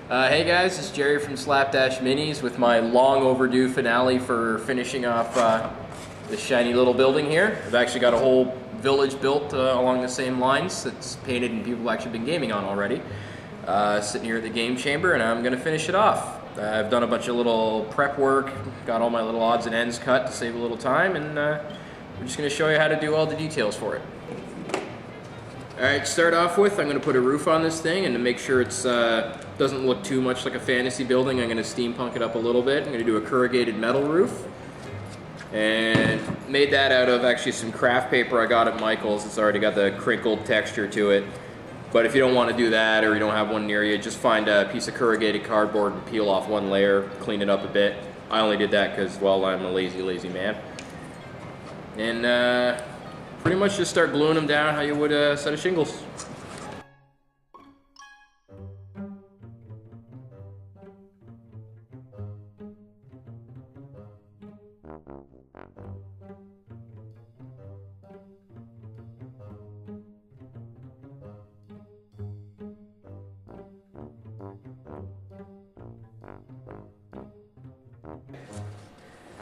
Hey guys, it's Jerry from Slapdash Minis with my long overdue finale for finishing off this shiny little building here. I've actually got a whole village built along the same lines that's painted and people have actually been gaming on already. Sitting here at the game chamber and I'm going to finish it off. I've done a bunch of little prep work, got all my little odds and ends cut to save a little time, and we're just going to show you how to do all the details for it. Alright, to start off with, I'm going to put a roof on this thing, and to make sure it doesn't look too much like a fantasy building, I'm going to steampunk it up a little bit. I'm going to do a corrugated metal roof. And made that out of actually some craft paper I got at Michael's. It's already got the crinkled texture to it. But if you don't want to do that, or you don't have one near you, just find a piece of corrugated cardboard and peel off one layer, clean it up a bit. I only did that because, well, I'm a lazy man. And pretty much just start gluing them down how you would a set of shingles.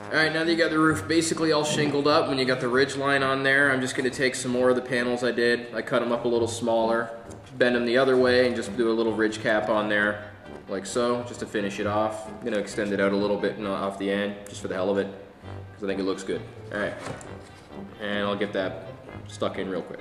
Alright, now that you got the roof basically all shingled up, when you got the ridge line on there, I'm just going to take some more of the panels I did. I cut them up a little smaller, bend them the other way, and just do a little ridge cap on there, like so, just to finish it off. I'm going to extend it out a little bit off the end, just for the hell of it, because I think it looks good. Alright, and I'll get that stuck in real quick.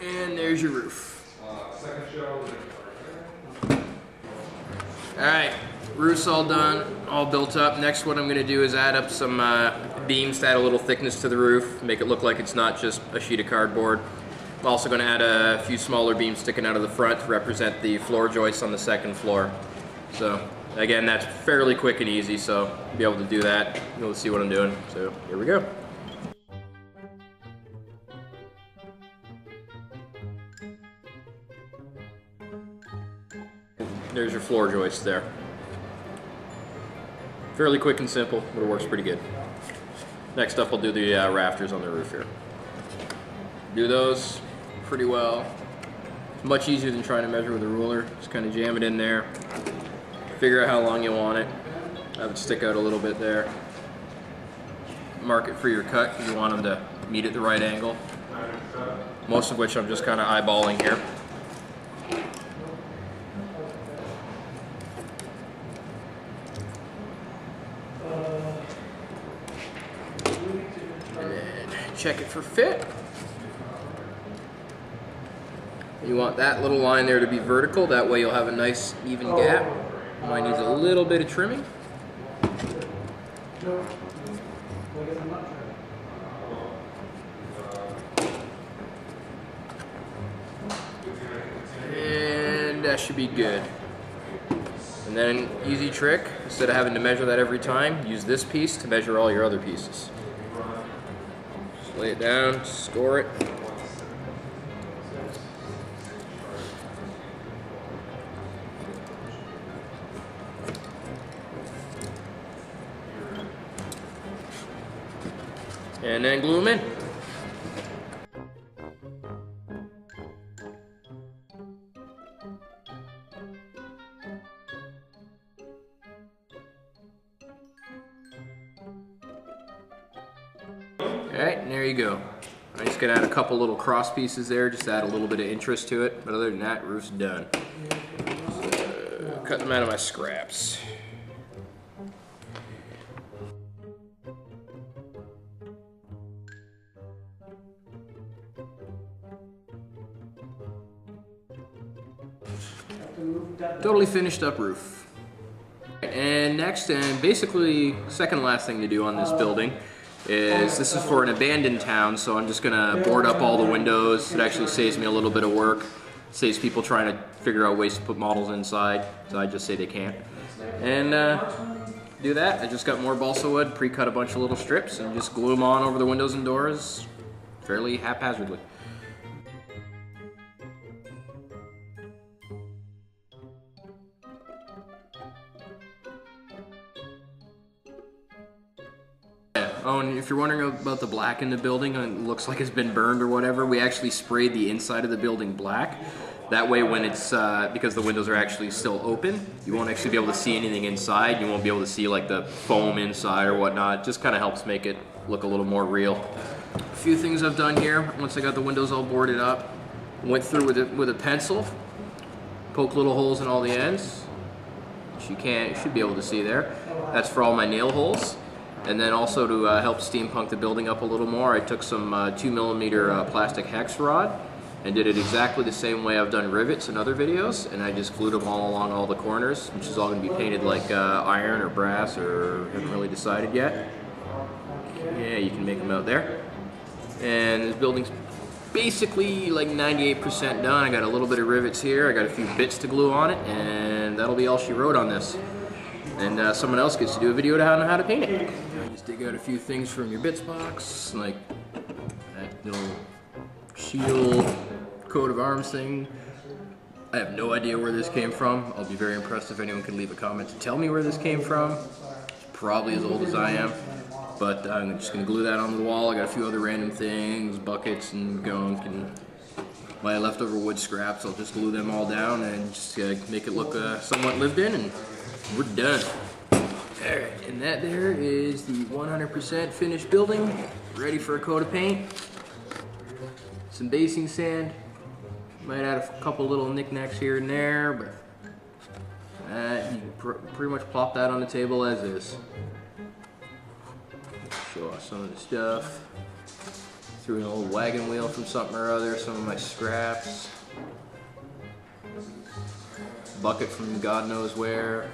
And there's your roof. Alright, roof's all done, all built up. Next, what I'm going to do is add up some beams to add a little thickness to the roof, make it look like it's not just a sheet of cardboard. I'm also going to add a few smaller beams sticking out of the front to represent the floor joists on the second floor. So, again, that's fairly quick and easy, so I'll be able to do that. You'll see what I'm doing. So, here we go. There's your floor joist there. Fairly quick and simple, but it works pretty good. Next up, I'll do the rafters on the roof here. Do those pretty well. It's much easier than trying to measure with a ruler. Just kind of jam it in there. Figure out how long you want it. Have it stick out a little bit there. Mark it for your cut because you want them to meet at the right angle. Most of which I'm just kind of eyeballing here. Check it for fit. You want that little line there to be vertical, that way you'll have a nice even gap. Mine needs a little bit of trimming. And that should be good. And then, easy trick, instead of having to measure that every time, use this piece to measure all your other pieces. Lay it down, score it. And then glue them in. Alright, and there you go. I'm just going to add a couple little cross pieces there, just to add a little bit of interest to it. But other than that, roof's done. So, cut them out of my scraps. Totally finished up roof. And next, and basically second last thing to do on this building is this is for an abandoned town, so I'm just gonna board up all the windows. It actually saves me a little bit of work. Saves people trying to figure out ways to put models inside, so I just say they can't. And do that. I just got more balsa wood, pre-cut a bunch of little strips, and just glue them on over the windows and doors fairly haphazardly. Oh, and if you're wondering about the black in the building, it looks like it's been burned or whatever, we actually sprayed the inside of the building black. That way when it's, because the windows are actually still open, you won't actually be able to see anything inside. You won't be able to see like the foam inside or whatnot. It just kind of helps make it look a little more real. A few things I've done here, once I got the windows all boarded up, went through with a pencil, poke little holes in all the ends, which you should be able to see there. That's for all my nail holes. And then also to help steampunk the building up a little more, I took some 2mm plastic hex rod and did it exactly the same way I've done rivets in other videos, and I just glued them all along all the corners, which is all going to be painted like iron or brass, or haven't really decided yet. Yeah, you can make them out there. And this building's basically like 98% done. I got a little bit of rivets here, I got a few bits to glue on it, and that'll be all she wrote on this. And someone else gets to do a video on how to paint it. Just dig out a few things from your bits box, like that little shield coat of arms thing. I have no idea where this came from. I'll be very impressed if anyone can leave a comment to tell me where this came from. It's probably as old as I am, but I'm just gonna glue that onto the wall. I got a few other random things, buckets and gunk, and my leftover wood scraps. I'll just glue them all down and just make it look somewhat lived in, and we're done. Alright, and that there is the 100% finished building, ready for a coat of paint. Some basing sand. Might add a couple little knickknacks here and there, but you can pretty much plop that on the table as is. Show off some of the stuff. Threw in a little wagon wheel from something or other, some of my scraps. Bucket from God knows where.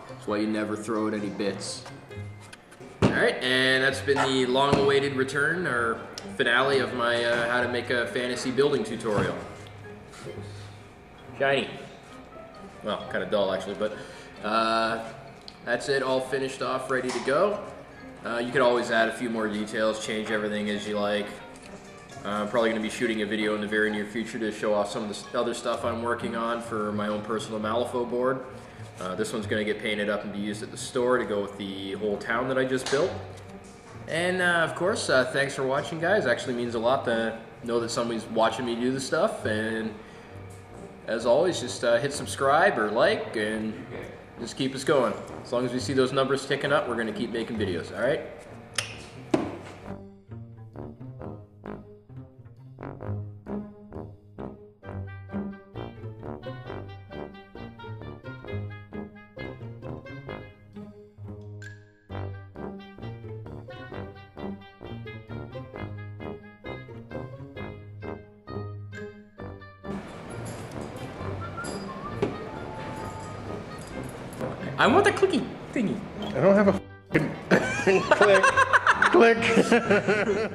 That's why you never throw out any bits. Alright, and that's been the long-awaited return, or finale, of my how to make a fantasy building tutorial. Shiny. Well, kind of dull actually, but that's it, all finished off, ready to go. You could always add a few more details, change everything as you like. I'm probably going to be shooting a video in the very near future to show off some of the other stuff I'm working on for my own personal Malifaux board. This one's going to get painted up and be used at the store to go with the whole town that I just built. And of course, thanks for watching, guys. It actually means a lot to know that somebody's watching me do this stuff. And as always, just hit subscribe or like and just keep us going. As long as we see those numbers ticking up, we're going to keep making videos, all right? I want the clicky thingy. I don't have a click. Click.